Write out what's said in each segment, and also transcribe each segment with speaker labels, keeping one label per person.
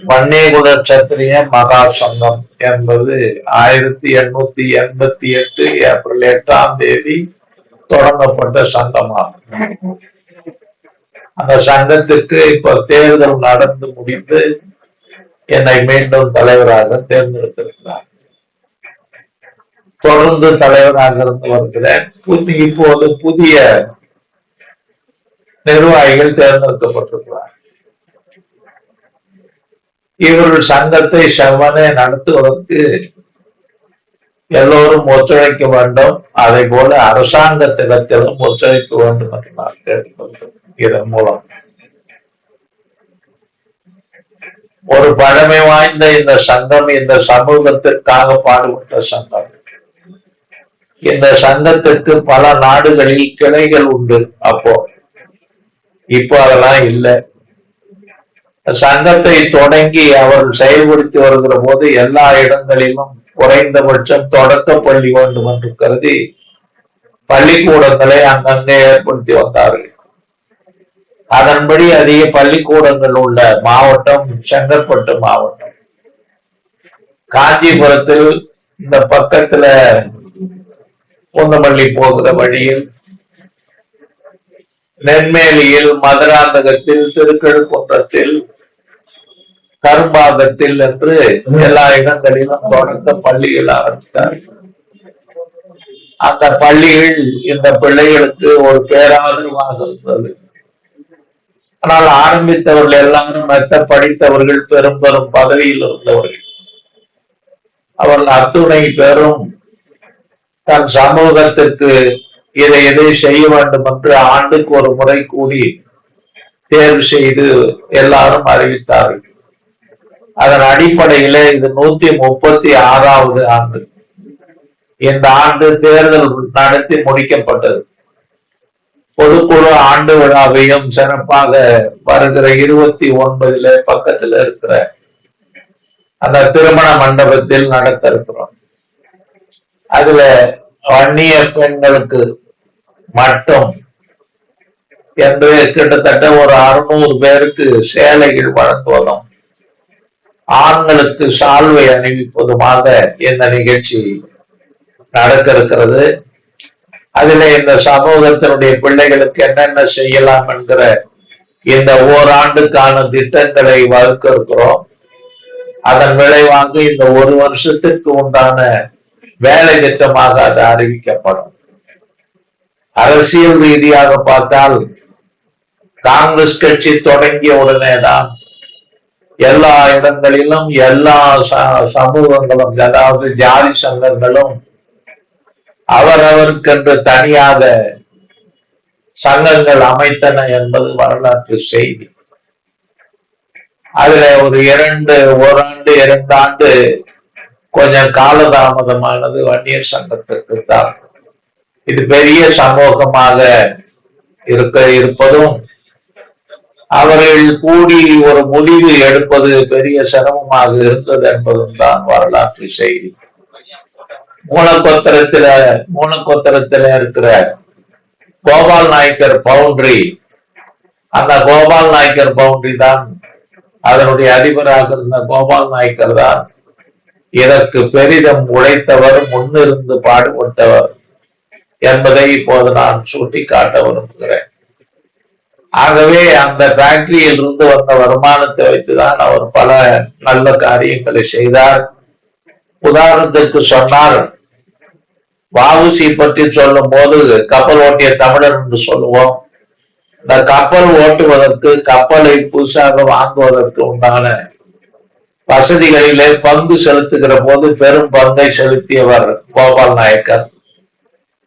Speaker 1: வன்னியகுல சத்திரிய மகா சங்கம் என்பது 1888 ஏப்ரல் 8ஆம் தேதி தொடங்கப்பட்ட சங்கமாகும். அந்த சங்கத்திற்கு இப்ப தேர்தல் நடந்து முடிந்து என்னை மீண்டும் தலைவராக தேர்ந்தெடுத்திருக்கிறார். தொடர்ந்து தலைவராக இருந்து வருகிறேன். இப்போது புதிய நிர்வாகிகள் தேர்ந்தெடுக்கப்பட்டிருக்கிறார். இவர்கள் சங்கத்தை செவ்வனே நடத்துவதற்கு எல்லோரும் ஒத்துழைக்க வேண்டும். அதை போல அரசாங்கத்திடத்திலும் ஒத்துழைக்க வேண்டும் என்று நான் கேட்டுக்கொள்கிறேன். இதன் மூலம் ஒரு பழமை வாய்ந்த இந்த சங்கம் இந்த சமூகத்திற்காக பாடுபட்ட சங்கம். இந்த சங்கத்திற்கு பல நாடுகளில் கிளைகள் உண்டு. இப்போ அதெல்லாம் இல்லை. சங்கத்தை தொடங்கி அவர்கள் செயல்படுத்தி வருகிற போது எல்லா இடங்களிலும் குறைந்தபட்சம் தொடக்க பள்ளி வேண்டும் என்று கருதி பள்ளிக்கூடங்களை அங்கங்கே ஏற்படுத்தி வந்தார்கள். அதன்படி அதிக பள்ளிக்கூடங்கள் உள்ள மாவட்டம் செங்கற்பட்டு மாவட்டம். காஞ்சிபுரத்தில் இந்த பக்கத்துல பூந்தமல்லி போகிற வழியில், நென்மேலியில், மதுராந்தகத்தில், திருக்கழுக்குன்றத்தில், கரும்பாக்கத்தில் என்று எல்லா இடங்களிலும் தொடக்க பள்ளிகள் ஆரம்பித்தார்கள். அந்த பள்ளிகள் இந்த பிள்ளைகளுக்கு ஒரு பேராதரவாக இருந்தது. ஆனால் ஆரம்பித்தவர்கள் எல்லாரும் மெத்த படித்தவர்கள், பெரும் பெரும் பதவியில் இருந்தவர்கள். அவர்கள் அத்துணை பேரும் தன் சமூகத்திற்கு இதை செய்ய வேண்டும் என்று ஆண்டுக்கு ஒரு முறை கூடி தேர்வு செய்து எல்லாரும் அறிவித்தார்கள். அதன் அடிப்படையில இது 136வது ஆண்டு. இந்த ஆண்டு தேர்தல் நடத்தி முடிக்கப்பட்டது. பொதுக்குழு ஆண்டு விழாவையும் சிறப்பாக வருகிற 29 பக்கத்தில் இருக்கிற அந்த திருமண மண்டபத்தில் நடத்த இருக்கிறோம். அதுல வன்னிய பெண்களுக்கு மட்டும் என்று கிட்டத்தட்ட ஒரு 600 பேருக்கு சேலைகள் வழங்குவதும் ஆண்களுக்கு சால்வை அணிவிப்பதுமாக இந்த நிகழ்ச்சி நடக்க இருக்கிறது. அதில் இந்த சமூகத்தினுடைய பிள்ளைகளுக்கு என்னென்ன செய்யலாம் என்கிற இந்த ஓராண்டுக்கான திட்டங்களை வகுக்க இருக்கிறோம். அதன் விளைவாக இந்த ஒரு வருஷத்திற்கு உண்டான வேலை திட்டமாக அது அறிவிக்கப்படும். அரசியல் ரீதியாக பார்த்தால் காங்கிரஸ் கட்சி தொடங்கிய உடனேதான் எல்லா இடங்களிலும் எல்லா சமூகங்களும், அதாவது ஜாதி சங்கங்களும் அவரவருக்கென்று தனியாக சங்கங்கள் அமைத்தன என்பது வரலாற்று செய்தி. அதுல ஒரு ஓராண்டு 2 ஆண்டு கொஞ்சம் காலதாமதமானது வன்னியர் சங்கத்திற்கு தான். இது பெரிய சமூகமாக இருப்பதும் அவர்கள் கூடி ஒரு முடிவு எடுப்பது பெரிய சிரமமாக இருந்தது என்பதும் தான் வரலாற்று செய்தி. மூலக்கொத்தரத்துல இருக்கிற கோபால் நாயக்கர் பவுண்டரி, அந்த கோபால் நாயக்கர் பவுண்டரி தான் அதனுடைய அதிபராக இருந்த கோபால் நாயக்கர் தான் இதற்கு பெரிதும் உழைத்தவர், முன்னிருந்து பாடுபட்டவர் என்பதை இப்போது நான் சுட்டி காட்ட விரும்புகிறேன். ஆகவே அந்த ஃபேக்டரியில் இருந்து வந்த வருமானத்தை வைத்துதான் அவர் பல நல்ல காரியங்களை செய்தார். உதாரணத்துக்கு சொன்னார், வஉசி பற்றி சொல்லும் போது கப்பல் ஓட்டிய தமிழர் என்று சொல்லுவோம். இந்த கப்பல் ஓட்டுவதற்கு, கப்பலை புதுசாக வாங்குவதற்கு உண்டான வசதிகளிலே பங்கு செலுத்துகிற போது பெரும் பங்கை செலுத்தியவர் கோபால் நாயக்கர்.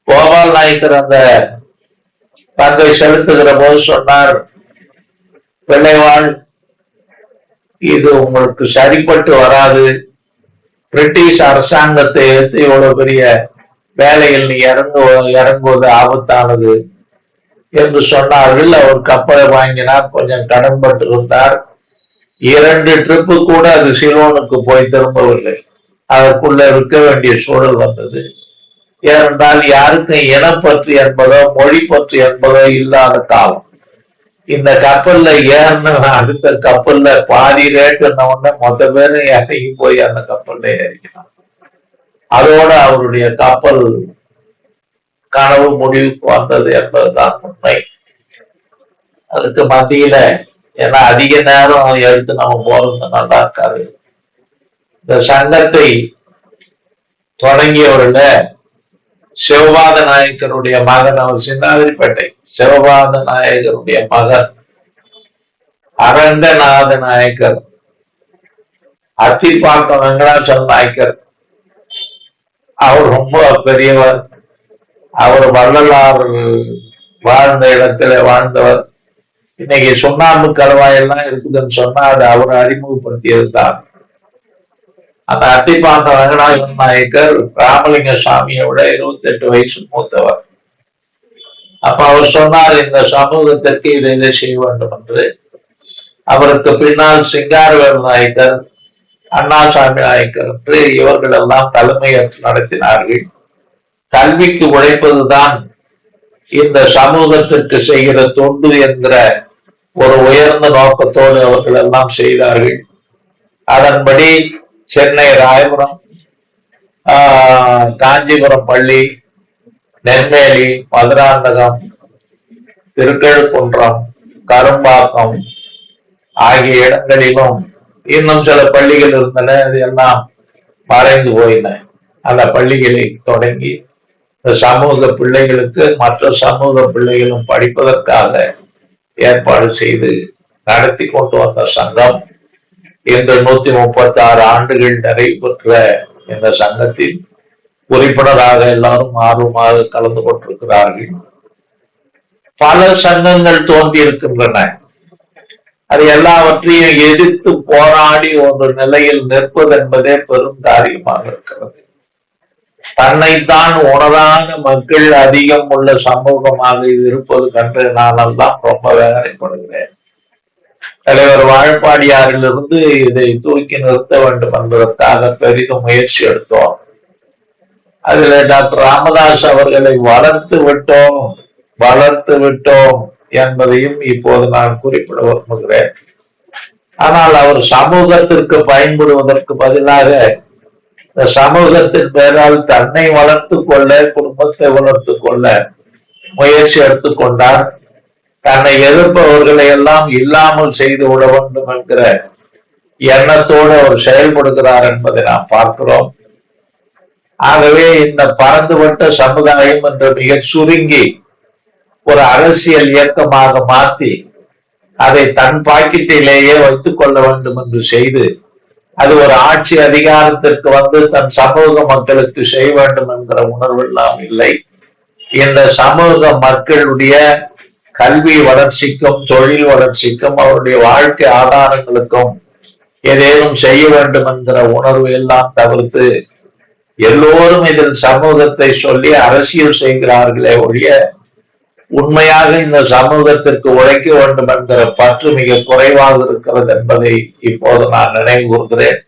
Speaker 1: கோபால் நாயக்கர் அந்த பங்கை செலுத்துகிற போது சொன்னார், பிள்ளைவாள், இது உங்களுக்கு சரிப்பட்டு வராது. பிரிட்டிஷ் அரசாங்கத்தை எடுத்து இவ்வளவு பெரிய வேலையில் நீ இறங்குவது ஆபத்தானது என்று சொன்னார்கள். அவர் கப்பலை வாங்கினார், கொஞ்சம் கடன்பட்டு இருந்தார். 2 ட்ரிப்பு கூட அது சிலோனுக்கு போய் திரும்பவில்லை. அதற்குள்ள இருக்க வேண்டிய சூழல் வந்தது. ஏனென்றால் யாருக்கும் இனப்பற்று என்பதோ மொழி பற்று என்பதோ இல்லாத காலம். இந்த கப்பல்ல ஏறின அடுத்த கப்பல்ல பாதி ரேட்டுன உடனே மொத்த பேரும் இறங்கி போய் அந்த கப்பல்ல ஏறிக்கலாம். அதோட அவருடைய கப்பல் கனவு முடிவுக்கு வந்தது என்பதுதான் உண்மை. அதுக்கு மத்தியில ஏன்னா அதிக நேரம் எடுத்து நம்ம போறது நல்லா இருக்காது. இந்த சங்கத்தை தொடங்கியவர்கள சிவபாத நாயக்கருடைய மகன், அவர் சின்னாதிரிப்பேட்டை சிவபாத நாயகருடைய மகன் அரங்கநாத நாயக்கர், அத்திப்பாக்கம் வெங்கடாச்சல நாயக்கர். அவர் ரொம்ப பெரியவர். அவர் வள்ளலார் வாழ்ந்த இடத்துல வாழ்ந்தவர். இன்னைக்கு சுண்ணாம்பு கலவாயெல்லாம் இருக்குதுன்னு சொன்னா அது அவர் அறிமுகப்படுத்தியது தான். அந்த அத்திப்பாக்க வெங்கடாச்சல நாயக்கர் ராமலிங்க சாமியை விட 28 வயசு மூத்தவர். அப்ப அவர் சொன்னார், இந்த சமூகத்திற்கு இதை செய்ய வேண்டும் என்று. அவருக்கு பின்னால் சிங்காரவேல் நாயக்கர், அண்ணாசாமி நாயக்கர் என்று இவர்கள் எல்லாம் தலைமையேற்று நடத்தினார்கள். கல்விக்கு உழைப்பதுதான் இந்த சமூகத்திற்கு செய்கிற தொண்டு என்கிற ஒரு உயர்ந்த நோக்கத்தோடு அவர்கள் எல்லாம் செய்தார்கள். அதன்படி சென்னை ராயபுரம், காஞ்சிபுரம் பள்ளி, நெல்வேலி, மதுராந்தகம், திருக்கழுக்குன்றம், கரும்பாக்கம் ஆகிய இடங்களிலும் இன்னும் சில பள்ளிகள் இருந்தன. அது எல்லாம் மறைந்து போயின. அந்த பள்ளிகளை தொடங்கி இந்த சமூக பிள்ளைகளுக்கு மற்ற சமூக பிள்ளைகளும் படிப்பதற்காக ஏற்பாடு செய்து நடத்தி கொண்டு வந்த சங்கம் இன்று 136 ஆண்டுகள் நிறைவு பெற்ற இந்த சங்கத்தில் உறுப்பினராக எல்லாரும் ஆர்வமாக கலந்து கொண்டிருக்கிறார்கள். பல சங்கங்கள் தோன்றி இருக்கின்றன. அது எல்லாவற்றையும் எதிர்த்து போராடி ஒரு நிலையில் நிற்பது என்பதே பெரும் காரியமாக இருக்கிறது. தன்னைத்தான் உணரான மக்கள் அதிகம் உள்ள சமூகமாக இது இருப்பது கண்டு நானெல்லாம் ரொம்ப வேதனைப்படுகிறேன். தலைவர் வாழப்பாடியாரிலிருந்து இதை தூக்கி நிறுத்த வேண்டும் என்பதற்காக பெரிதும் முயற்சி எடுத்தோம். அதுல டாக்டர் ராமதாஸ் அவர்களை வளர்த்து விட்டோம் என்பதையும் இப்போது நான் குறிப்பிட விரும்புகிறேன். ஆனால் அவர் சமூகத்திற்கு பயன்படுவதற்கு பதிலாக இந்த சமூகத்தின் பெயரால் தன்னை வளர்த்து கொள்ள, குடும்பத்தை வளர்த்து கொள்ள முயற்சி எடுத்துக்கொண்டார். தன்னை எதிர்ப்பவர்களை எல்லாம் இல்லாமல் செய்து விட வேண்டும் என்கிற எண்ணத்தோடு அவர் செயல்படுகிறார் என்பதை நாம் பார்க்கிறோம். ஆகவே இந்த பறந்துபட்ட சமுதாயம் என்று மிக சுருங்கி ஒரு அரசியல் இயக்கமாக மாற்றி அதை தன் பாக்கெட்டிலேயே வைத்துக் கொள்ள வேண்டும் என்று செய்து அது ஒரு ஆட்சி அதிகாரத்திற்கு வந்து தன் சமூக மக்களுக்கு செய்ய வேண்டும் என்கிற உணர்வு எல்லாம் இல்லை. இந்த சமூக மக்களுடைய கல்வி வளர்ச்சிக்கும் தொழில் வளர்ச்சிக்கும் அவருடைய வாழ்க்கை ஆதாரங்களுக்கும் ஏதேனும் செய்ய வேண்டும் என்கிற உணர்வு எல்லாம் தவிர்த்து எல்லோரும் இதில் சமூகத்தை சொல்லி அரசியல் செய்கிறார்களே ஒழிய உண்மையாக இந்த சமூகத்திற்கு உழைக்க வேண்டும் என்கிற பற்று மிக குறைவாக இருக்கிறது என்பதை இப்போது நான் நினைவு கூறுகிறேன்.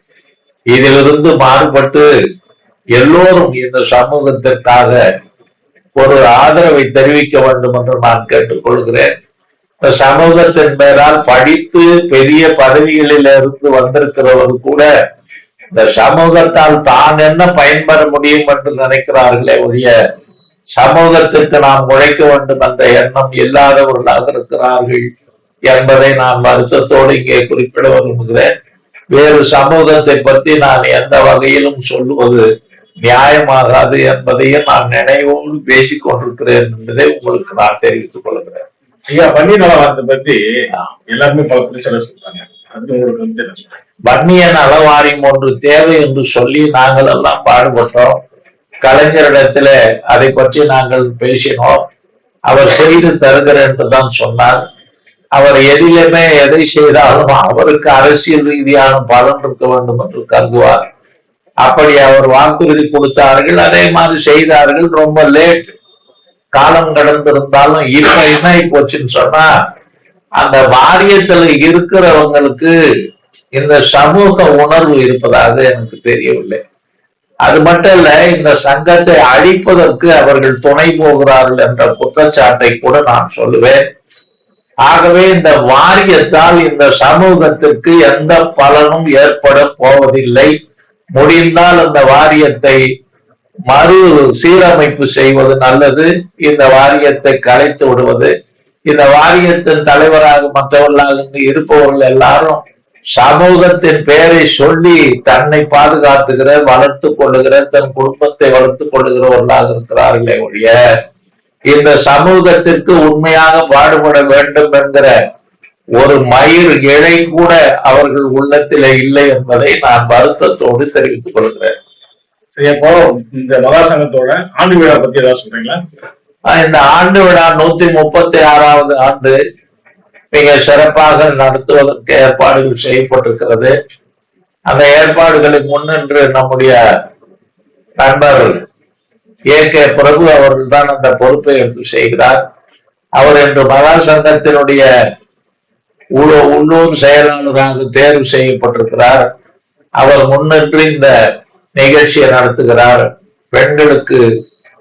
Speaker 1: இதிலிருந்து மாறுபட்டு எல்லோரும் இந்த சமூகத்திற்காக ஒரு ஆதரவை தெரிவிக்க வேண்டும் என்று நான் கேட்டுக்கொள்கிறேன். இந்த சமூகத்தின் பெயரால் படித்து பெரிய பதவிகளில் இருந்து வந்திருக்கிறவர் கூட இந்த சமூகத்தால் தான் என்ன பயன்பெற முடியும் என்று நினைக்கிறார்களே ஒழிய சமூகத்திற்கு நாம் உழைக்க வேண்டும் என்ற எண்ணம் இல்லாதவர்களாக இருக்கிறார்கள் என்பதை நான் வருத்தத்தோடு இங்கே குறிப்பிட விரும்புகிறேன். வேறு சமூகத்தை பற்றி நான் எந்த வகையிலும் சொல்லுவது நியாயமாகாது என்பதையும் நான் நினைவோடு பேசிக் கொண்டிருக்கிறேன் என்பதை உங்களுக்கு நான் தெரிவித்துக் கொள்கிறேன்.
Speaker 2: ஐயா, வன்னிய நலவாரத்தை பற்றி எல்லாருமே பல பிரச்சனை சொல்றாங்க. அது உங்களுக்கு
Speaker 1: வன்னிய நலவாரியம் ஒன்று தேவை என்று சொல்லி நாங்கள் எல்லாம் பாடுபட்டோம். கலைஞரிடத்துல அதை பற்றி நாங்கள் பேசினோம். அவர் செய்து தருகிறேன் என்றுதான் சொன்னார். அவர் எதிலுமே எதை செய்தாலும் அவருக்கு அரசியல் ரீதியான பலன் இருக்க வேண்டும் என்று கருதுவார். அப்படி அவர் வாக்குறுதி கொடுத்தார்கள், அதே மாதிரி செய்தார்கள். ரொம்ப லேட், காலம் கடந்திருந்தாலும் இப்ப என்ன போச்சுன்னு சொன்னா அந்த வாரியத்தில் இருக்கிறவங்களுக்கு இந்த சமூக உணர்வு இருப்பதாக எனக்கு தெரியவில்லை. அது மட்டும் இல்ல, இந்த சங்கத்தை அழிப்பதற்கு அவர்கள் துணை போகிறார்கள் என்ற குற்றச்சாட்டை கூட நான் சொல்லுவேன். ஆகவே இந்த வாரியத்தால் இந்த சமூகத்திற்கு எந்த பலனும் ஏற்பட போவதில்லை. முடிந்தால் அந்த வாரியத்தை மறு சீரமைப்பு செய்வது நல்லது. இந்த வாரியத்தை கலைத்து விடுவது. இந்த வாரியத்தின் தலைவராக மற்றவர்களாக இருப்பவர்கள் எல்லாரும் சமூகத்தின் பெயரை சொல்லி தன்னை பாதுகாத்துகிற, வளர்த்துக் கொள்ளுகிற, தன் குடும்பத்தை வளர்த்துக் கொள்ளுகிறவர்களாக இருக்கிறார்களே ஒழிய இந்த சமூகத்திற்கு உண்மையாக பாடுபட வேண்டும் என்கிற ஒரு மயிர் இழை கூட அவர்கள் உள்ளத்திலே இல்லை என்பதை நான் வருத்தத்தோடு தெரிவித்துக் கொள்கிறேன்.
Speaker 2: அப்போ இந்த மகா சங்கத்தோட ஆண்டு விழா பத்தி ஏதாவது சொல்றீங்களா?
Speaker 1: இந்த ஆண்டு விழா 136வது ஆண்டு மிக சிறப்பாக நடத்துவதற்கு ஏற்பாடுகள் செய்யப்பட்டிருக்கிறது. அந்த ஏற்பாடுகளை முன்னின்று நம்முடைய நண்பர் கே பிரபு அவர்கள் தான் அந்த பொறுப்பை எடுத்து செய்கிறார். அவர் இன்று மகா சங்கத்தினுடைய உள்ளூர் செயலாளராக தேர்வு செய்யப்பட்டிருக்கிறார். அவர் முன்னின்று இந்த நிகழ்ச்சியை நடத்துகிறார். பெண்களுக்கு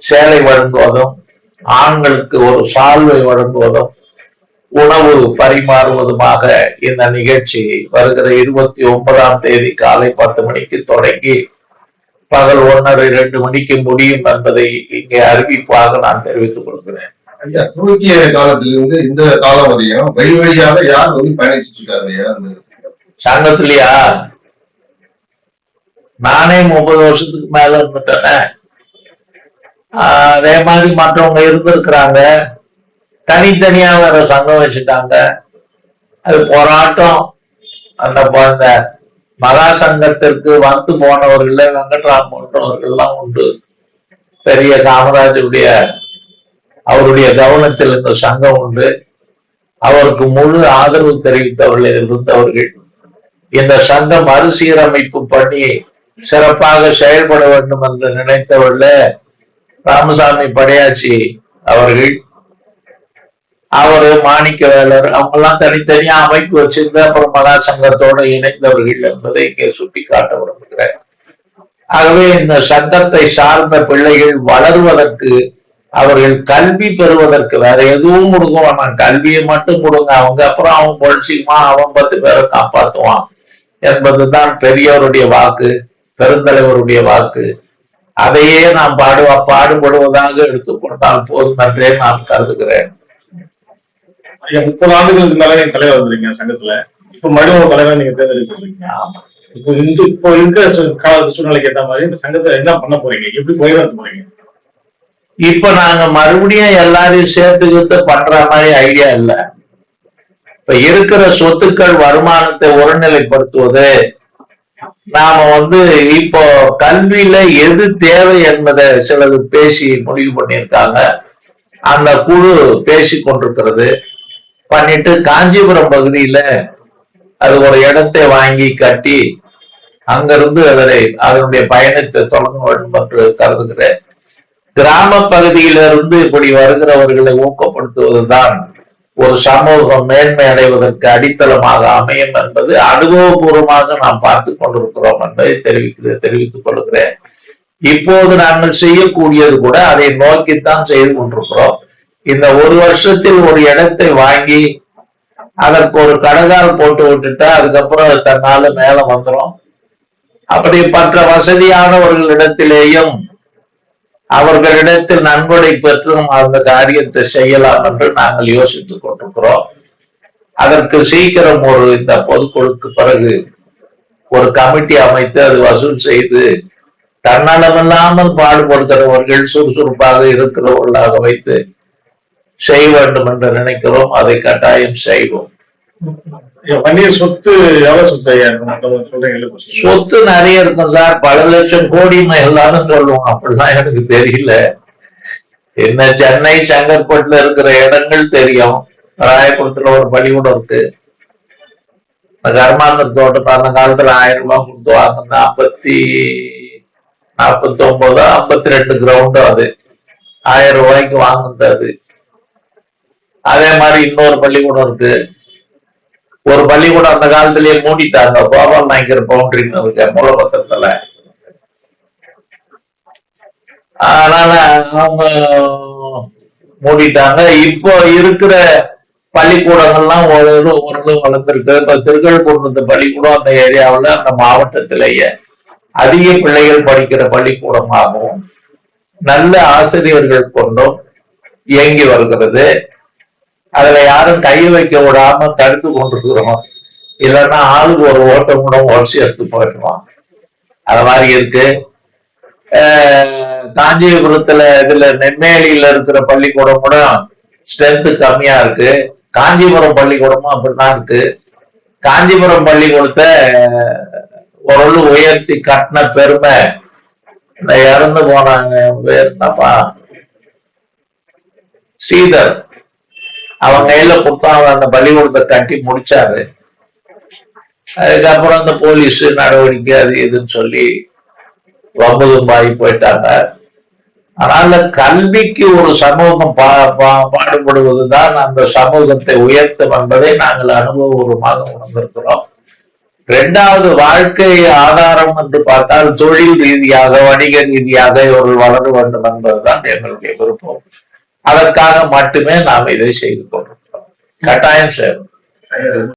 Speaker 1: சேலை வழங்குவதும், ஆண்களுக்கு ஒரு சால்வை வழங்குவதும், உணவு பரிமாறுவதுமாக இந்த நிகழ்ச்சி வருகிற 29ஆம் தேதி காலை 10 மணிக்கு தொடங்கி பகல் 1:30-2 மணிக்கு முடியும் என்பதை இங்கே அறிவிப்பாக நான் தெரிவித்துக் கொள்கிறேன்.
Speaker 3: ஐயா, துவக்கிய காலத்திலிருந்து இந்த காலம் வரையும் வழி வழியாக யார் பயணிச்சுட்டு இருக்காரு
Speaker 1: சங்கத்திலயா? நானே 30 வருஷத்துக்கு மேல இருந்துட்டேன். அதே மாதிரி மற்றவங்க இருந்திருக்கிறாங்க. தனித்தனியா வேற சங்கம் வச்சுட்டாங்க. அது போராட்டம். அந்த மகா சங்கத்திற்கு வந்து போனவர்கள வெங்கட்ராம் போன்றவர்கள்லாம் உண்டு. பெரிய காமராஜருடைய அவருடைய கவனத்தில் இந்த சங்கம் உண்டு. அவருக்கு முழு ஆதரவு தெரிவித்தவர்கள் இருந்தவர்கள். இந்த சங்கம் மறுசீரமைப்பு பண்ணி சிறப்பாக செயல்பட வேண்டும் என்று நினைத்தவர்கள ராமசாமி படையாச்சி அவர்கள், அவரு மாணிக்கவேலர், அவங்க எல்லாம் தனித்தனியா அமைப்பு வச்சிருந்து அப்புறம் மகா சங்கத்தோடு இணைந்தவர்கள் என்பதை இங்கே சுட்டி காட்ட விரும்புகிறேன். ஆகவே இந்த சங்கத்தை சார்ந்த பிள்ளைகள் வளர்வதற்கு, அவர்கள் கல்வி பெறுவதற்கு, வேற எதுவும் கொடுக்க வேணாம், கல்வியை மட்டும் கொடுங்க. அவங்க அப்புறம் அவன் பொழிச்சிக்குவான், அவன் 10 பேரை காப்பாற்றுவான் என்பதுதான் பெரியவருடைய வாக்கு, பெருந்தலைவருடைய வாக்கு. அதையே நாம் பாடுபடுவதாக எடுத்துக்கொண்டால் போதும் என்றே நான் கருதுகிறேன்.
Speaker 2: 30 ஆண்டுகளுக்கு மேல நீங்க தலைவர் வந்துருக்கீங்க சங்கத்துல. இப்ப மறுபடியும் தலைவர் நீங்க தேர்ந்தெடுக்கிறீங்க. இப்போ இருக்கிற சூழ்நிலைக்கு ஏற்ற மாதிரி இந்த சங்கத்தை என்ன பண்ண போறீங்க? எப்படி போயிட போறீங்க?
Speaker 1: இப்ப நாங்க மறுபடியும் எல்லாரையும் சேர்த்துக்கிட்டு பண்ற மாதிரி ஐடியா இல்ல. இப்ப இருக்கிற சொத்துக்கள் வருமானத்தை ஒருநிலைப்படுத்துவது, நாம இப்போ கல்வியில எது தேவை என்பதை சிலது பேசி முடிவு பண்ணியிருக்காங்க. அந்த குழு பேசி கொண்டிருக்கிறது. பண்ணிட்டு காஞ்சிபுரம் பகுதியில அது ஒரு இடத்தை வாங்கி கட்டி அங்கிருந்து அதனுடைய பயணத்தை தொடங்க வேண்டும் என்று கருதுகிறேன். கிராம பகுதியிலிருந்து இப்படி வருகிறவர்களை ஊக்கப்படுத்துவதுதான் ஒரு சமூகம் மேன்மை அடைவதற்கு அடித்தளமாக அமையும் என்பது அனுபவபூர்வமாக நாம் பார்த்து கொண்டிருக்கிறோம் என்பதை தெரிவித்துக் கொள்கிறேன். இப்போது நாங்கள் செய்யக்கூடியது கூட அதை நோக்கித்தான் செய்து கொண்டிருக்கிறோம். இந்த 1 வருஷத்தில் ஒரு இடத்தை வாங்கி அதற்கு ஒரு கடகால் போட்டு விட்டுட்டா அதுக்கப்புறம் தன்னால மேல வந்துடும். அப்படி மற்ற வசதியானவர்களிடத்திலேயும் அவர்களிடத்தில் நன்கொடை பெற்றும் அந்த காரியத்தை செய்யலாம் என்று நாங்கள் யோசித்துக் கொண்டிருக்கிறோம். அதற்கு சீக்கிரம் இந்த பொதுக்குழுக்கு பிறகு ஒரு கமிட்டி அமைத்து அது வசூல் செய்து தன்னலமில்லாமல் பாடுபடுகிறவர்கள் சுறுசுறுப்பாக இருக்கிறவர்களாக வைத்து செய்ய வேண்டும் என்று நினைக்கிறோம். அதை கட்டாயம் செய்வோம்.
Speaker 2: சொத்து
Speaker 1: சொத்து நிறைய இருக்கும் சார். பல லட்சம் கோடி எல்லாரும் சொல்லுவோம். அப்படிலாம் எனக்கு தெரியல. என்ன சென்னை செங்கற்பட்டுல இருக்கிற இடங்கள் தெரியும். ராயபுரத்துல ஒரு பள்ளிக்கூடம் இருக்கு. கர்மாந்தர் தோட்டத்தை அந்த காலத்துல 1000 ரூபாய் கொடுத்து வாங்கினா 49 52 கிரவுண்டு. அது 1000 ரூபாய்க்கு வாங்குறது. அதே மாதிரி இன்னொரு பள்ளிக்கூடம் இருக்கு. ஒரு பள்ளிக்கூடம் அந்த காலத்திலேயே மூடிட்டாங்க. கோபால் நாயக்கர் பவுண்டரின்னு இருக்கு மூலபத்திரத்துல. அதனால அவங்க மூடிட்டாங்க. இப்போ இருக்கிற பள்ளிக்கூடங்கள்லாம் ஓரளவு வளர்ந்துருக்கு. இப்ப திருக்கழுக்குன்றது பள்ளிக்கூடம் அந்த ஏரியாவில் அந்த மாவட்டத்திலேயே அதிக பிள்ளைகள் படிக்கிற பள்ளிக்கூடமாகவும் நல்ல ஆசிரியர்கள் கொண்டும் இயங்கி வருகிறது. அதுல யாரும் கை வைக்க விடாம தடுத்து கொண்டிருக்கிறோம். இல்லைன்னா ஆளுக்கு ஒரு ஓட்டம் கூட உடச்சி எடுத்து போயிடுவான். அது மாதிரி இருக்கு. காஞ்சிபுரத்துல இதுல நெம்மேலியில இருக்கிற பள்ளிக்கூடம் கூட ஸ்ட்ரென்த் கம்மியா இருக்கு. காஞ்சிபுரம் பள்ளிக்கூடமும் அப்படிதான் இருக்கு. காஞ்சிபுரம் பள்ளிக்கூடத்தை ஓரளவு உயர்த்தி கட்டின பெருமை இந்த இறந்து போனாங்க என்னப்பா ஸ்ரீதர் அவங்க கையில கொடுத்தாங்க. அந்த பள்ளிக்கூடத்தை கட்டி முடிச்சாரு. அதுக்கப்புறம் அந்த போலீஸ் நடவடிக்கை அது இதுன்னு சொல்லி வம்புதும்பாகி போயிட்டாங்க. அதனால கல்விக்கு ஒரு சமூகம் பாடுபடுவதுதான் அந்த சமூகத்தை உயர்த்தும் என்பதை நாங்கள் அனுபவபூர்வமாக உணர்ந்திருக்கிறோம். இரண்டாவது, வாழ்க்கை ஆதாரம் என்று பார்த்தால் தொழில் ரீதியாக வணிக ரீதியாக இவர்கள் வளர வேண்டும் என்பதுதான் எங்களுடைய விருப்பம். அதற்காக மட்டுமே நாம் இதை செய்து கொண்டிருக்கிறோம். கட்டாயம் செய்யணும்.